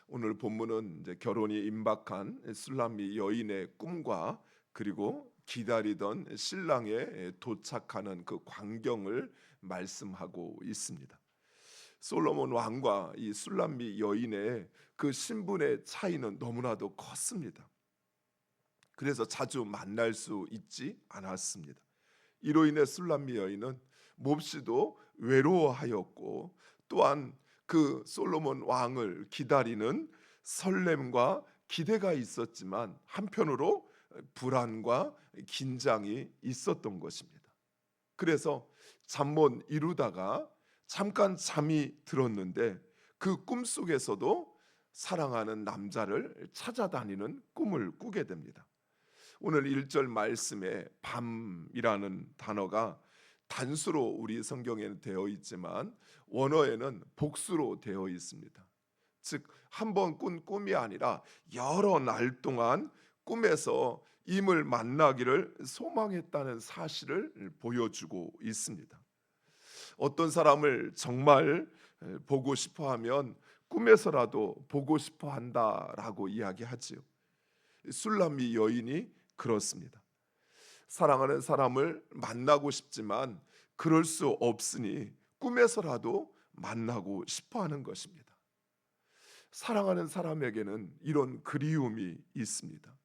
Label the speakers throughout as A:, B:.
A: 오늘 본문은 이제 결혼이 임박한 술람미 여인의 꿈과 그리고 기다리던 신랑의 도착하는 그 광경을 말씀하고 있습니다. 솔로몬 왕과 이 술람미 여인의 그 신분의 차이는 너무나도 컸습니다. 그래서 자주 만날 수 있지 않았습니다. 이로 인해 술람미 여인은 몹시도 외로워하였고, 또한 그 솔로몬 왕을 기다리는 설렘과 기대가 있었지만 한편으로 불안과 긴장이 있었던 것입니다. 그래서 잠 못 이루다가 잠깐 잠이 들었는데 그 꿈속에서도 사랑하는 남자를 찾아다니는 꿈을 꾸게 됩니다. 오늘 1절 말씀에 밤이라는 단어가 단수로 우리 성경에는 되어 있지만 원어에는 복수로 되어 있습니다. 즉, 한 번 꾼 꿈이 아니라 여러 날 동안 꿈에서 임을 만나기를 소망했다는 사실을 보여주고 있습니다. 어떤 사람을 정말 보고 싶어 하면 꿈에서라도 보고 싶어 한다라고 이야기하지요. 술람미 여인이 그렇습니다. 사랑하는 사람을 만나고 싶지만 그럴 수 없으니 꿈에서라도 만나고 싶어 하는 것입니다. 사랑하는 사람에게는 이런 그리움이 있습니다.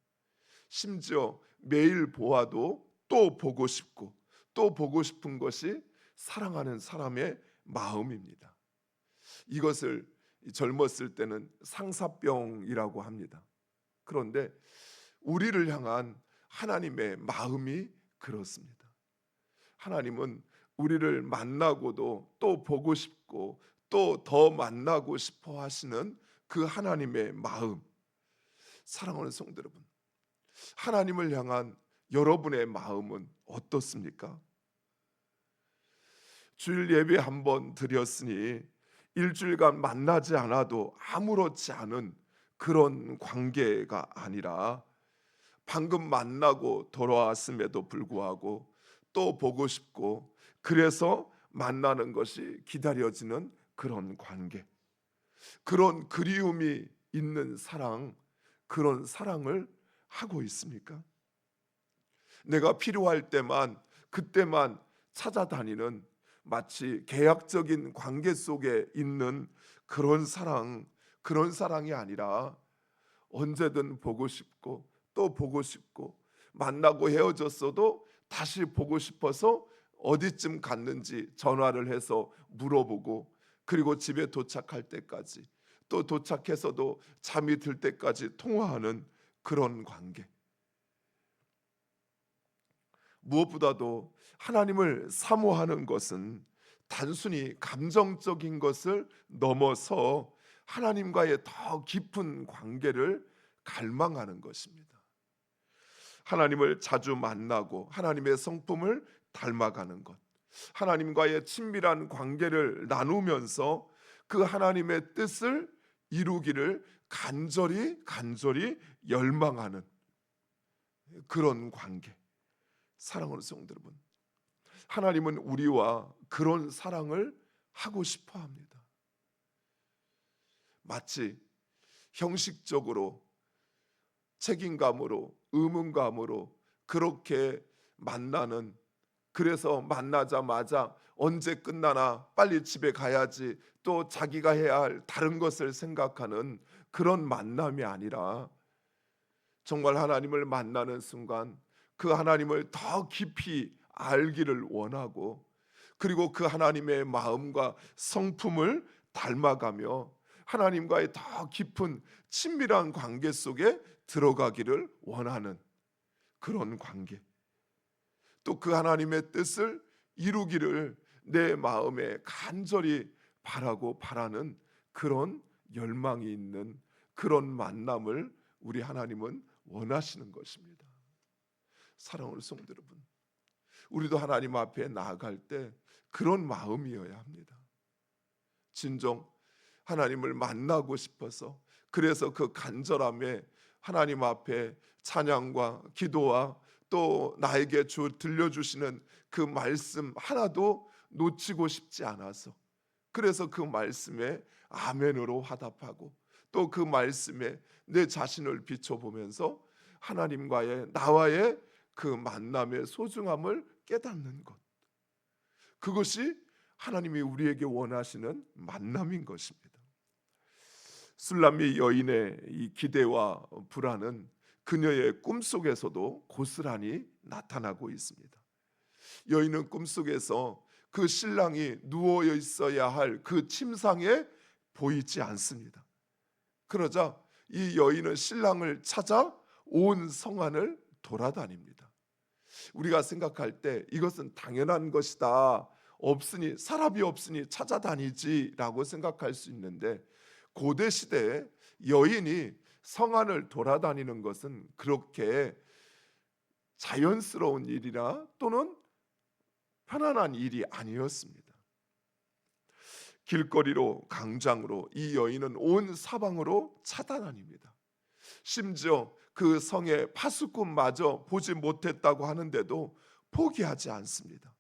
A: 심지어 매일 보아도 또 보고 싶고 또 보고 싶은 것이 사랑하는 사람의 마음입니다. 이것을 젊었을 때는 상사병이라고 합니다. 그런데 우리를 향한 하나님의 마음이 그렇습니다. 하나님은 우리를 만나고도 또 보고 싶고 또 더 만나고 싶어 하시는 그 하나님의 마음. 사랑하는 성도 여러분, 하나님을 향한 여러분의 마음은 어떻습니까? 주일 예배 한번 드렸으니 일주일간 만나지 않아도 아무렇지 않은 그런 관계가 아니라 방금 만나고 돌아왔음에도 불구하고 또 보고 싶고 그래서 만나는 것이 기다려지는 그런 관계, 그런 그리움이 있는 사랑, 그런 사랑을 하고 있습니까? 내가 필요할 때만 그때만 찾아다니는 마치 계약적인 관계 속에 있는 그런 사랑, 그런 사랑이 아니라 언제든 보고 싶고 또 보고 싶고 만나고 헤어졌어도 다시 보고 싶어서 어디쯤 갔는지 전화를 해서 물어보고, 그리고 집에 도착할 때까지 또 도착해서도 잠이 들 때까지 통화하는 그런 관계. 무엇보다도 하나님을 사모하는 것은 단순히 감정적인 것을 넘어서 하나님과의 더 깊은 관계를 갈망하는 것입니다. 하나님을 자주 만나고 하나님의 성품을 닮아가는 것, 하나님과의 친밀한 관계를 나누면서 그 하나님의 뜻을 이루기를 간절히 열망하는 그런 관계. 사랑하는 성도 여러분, 하나님은 우리와 그런 사랑을 하고 싶어 합니다. 마치 형식적으로 책임감으로 의무감으로 그렇게 만나는, 그래서 만나자마자 언제 끝나나 빨리 집에 가야지 또 자기가 해야 할 다른 것을 생각하는 그런 만남이 아니라 정말 하나님을 만나는 순간 그 하나님을 더 깊이 알기를 원하고, 그리고 그 하나님의 마음과 성품을 닮아가며 하나님과의 더 깊은 친밀한 관계 속에 들어가기를 원하는 그런 관계, 또 그 하나님의 뜻을 이루기를 내 마음에 간절히 바라고 바라는 그런 열망이 있는 그런 만남을 우리 하나님은 원하시는 것입니다. 사랑하는 성도 여러분, 우리도 하나님 앞에 나아갈 때 그런 마음이어야 합니다. 진정 하나님을 만나고 싶어서, 그래서 그 간절함에 하나님 앞에 찬양과 기도와 또 나에게 들려주시는 그 말씀 하나도 놓치고 싶지 않아서, 그래서 그 말씀에 아멘으로 화답하고 또 그 말씀에 내 자신을 비춰보면서 하나님과의 나와의 그 만남의 소중함을 깨닫는 것, 그것이 하나님이 우리에게 원하시는 만남인 것입니다. 술람미 여인의 이 기대와 불안은 그녀의 꿈속에서도 고스란히 나타나고 있습니다. 여인은 꿈속에서 그 신랑이 누워 있어야 할 그 침상에 보이지 않습니다. 그러자 이 여인은 신랑을 찾아 온 성안을 돌아다닙니다. 우리가 생각할 때 이것은 당연한 것이다, 없으니 사람이 없으니 찾아다니지라고 생각할 수 있는데, 고대 시대에 여인이 성안을 돌아다니는 것은 그렇게 자연스러운 일이나 또는 편안한 일이 아니었습니다. 길거리로 강장으로 이 여인은 온 사방으로 찾아다닙니다. 심지어 그 성의 파수꾼마저 보지 못했다고 하는데도 포기하지 않습니다.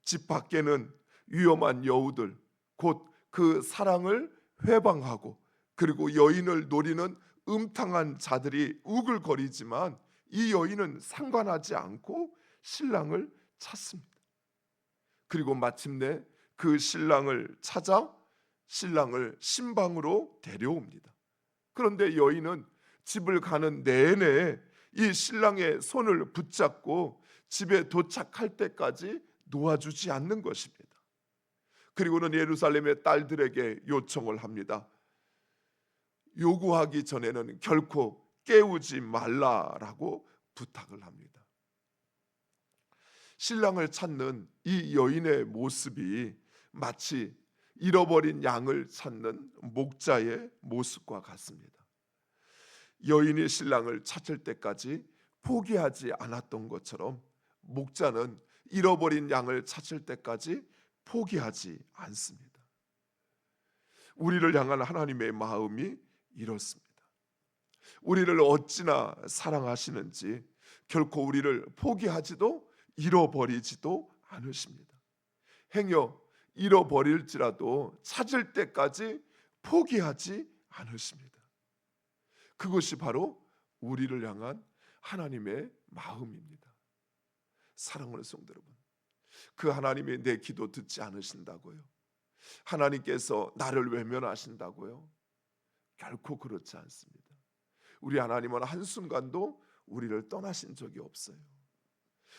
A: 집 밖에는 위험한 여우들, 곧 그 사랑을 회방하고 그리고 여인을 노리는 음탕한 자들이 우글거리지만 이 여인은 상관하지 않고 신랑을 찾습니다. 그리고 마침내 그 신랑을 찾아 신랑을 신방으로 데려옵니다. 그런데 여인은 집을 가는 내내 이 신랑의 손을 붙잡고 집에 도착할 때까지 놓아주지 않는 것입니다. 그리고는 예루살렘의 딸들에게 요청을 합니다. 요구하기 전에는 결코 깨우지 말라라고 부탁을 합니다. 신랑을 찾는 이 여인의 모습이 마치 잃어버린 양을 찾는 목자의 모습과 같습니다. 여인이 신랑을 찾을 때까지 포기하지 않았던 것처럼 목자는 잃어버린 양을 찾을 때까지 포기하지 않습니다. 우리를 향한 하나님의 마음이 이렇습니다. 우리를 어찌나 사랑하시는지 결코 우리를 포기하지도 잃어버리지도 않으십니다. 행여 잃어버릴지라도 찾을 때까지 포기하지 않으십니다. 그것이 바로 우리를 향한 하나님의 마음입니다. 사랑하는 성도 여러분, 그 하나님이 내 기도 듣지 않으신다고요? 하나님께서 나를 외면하신다고요? 결코 그렇지 않습니다. 우리 하나님은 한순간도 우리를 떠나신 적이 없어요.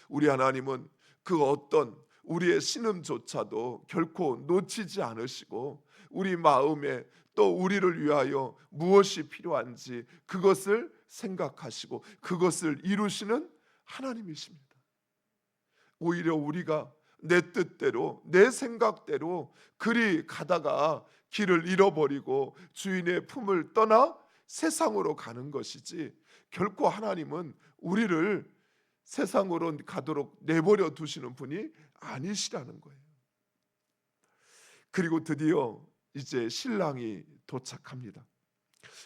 A: 우리 하나님은 그 어떤 우리의 신음조차도 결코 놓치지 않으시고 우리 마음에 또 우리를 위하여 무엇이 필요한지 그것을 생각하시고 그것을 이루시는 하나님이십니다. 오히려 우리가 내 뜻대로 내 생각대로 그리 가다가 길을 잃어버리고 주인의 품을 떠나 세상으로 가는 것이지, 결코 하나님은 우리를 세상으로 가도록 내버려 두시는 분이 아니시라는 거예요. 그리고 드디어 이제 신랑이 도착합니다.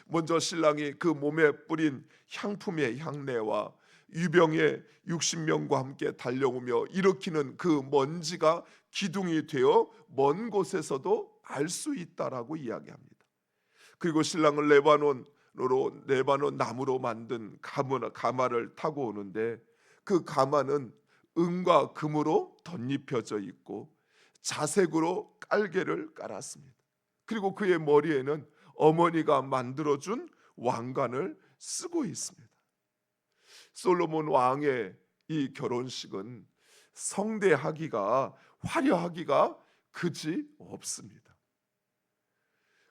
A: 먼저 신랑이 그 몸에 뿌린 향품의 향내와 유병의 60명과 함께 달려오며 일으키는 그 먼지가 기둥이 되어 먼 곳에서도 알 수 있다라고 이야기합니다. 그리고 신랑을 레바논 나무로 만든 가마를 타고 오는데 그 가마는 은과 금으로 덧입혀져 있고 자색으로 깔개를 깔았습니다. 그리고 그의 머리에는 어머니가 만들어준 왕관을 쓰고 있습니다. 솔로몬 왕의 이 결혼식은 성대하기가 화려하기가 그지 없습니다.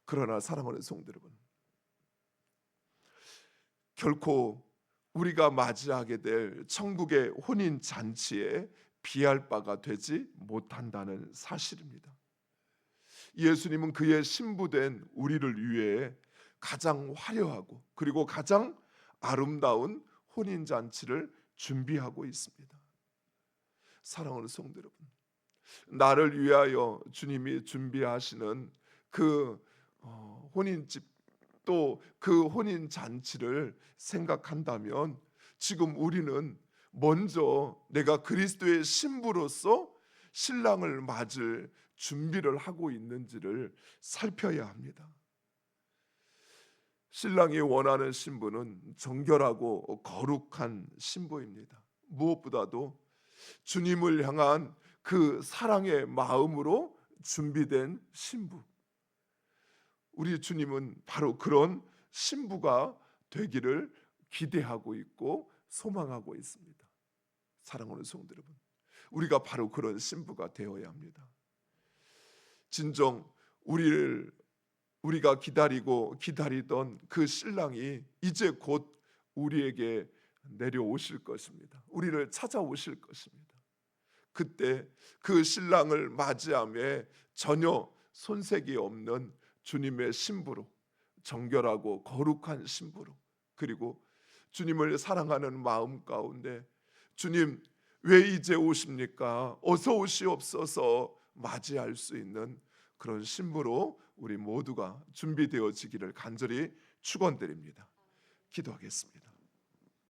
A: 그러나 사랑하는 성도 여러분, 결코 우리가 맞이하게 될 천국의 혼인 잔치에 비할 바가 되지 못한다는 사실입니다. 예수님은 그의 신부된 우리를 위해 가장 화려하고 그리고 가장 아름다운 혼인 잔치를 준비하고 있습니다. 사랑하는 성도 여러분, 나를 위하여 주님이 준비하시는 그 혼인집 또 그 혼인 잔치를 생각한다면 지금 우리는 먼저 내가 그리스도의 신부로서 신랑을 맞을 준비를 하고 있는지를 살펴야 합니다. 신랑이 원하는 신부는 정결하고 거룩한 신부입니다. 무엇보다도 주님을 향한 그 사랑의 마음으로 준비된 신부. 우리 주님은 바로 그런 신부가 되기를 기대하고 있고 소망하고 있습니다. 사랑하는 성도 여러분, 우리가 바로 그런 신부가 되어야 합니다. 진정 우리가 기다리고 기다리던 그 신랑이 이제 곧 우리에게 내려오실 것입니다. 우리를 찾아오실 것입니다. 그때 그 신랑을 맞이함에 전혀 손색이 없는 주님의 신부로, 정결하고 거룩한 신부로, 그리고 주님을 사랑하는 마음 가운데 주님 왜 이제 오십니까? 어서 오시옵소서 맞이할 수 있는 그런 신부로 우리 모두가 준비되어지기를 간절히 축원드립니다. 기도하겠습니다.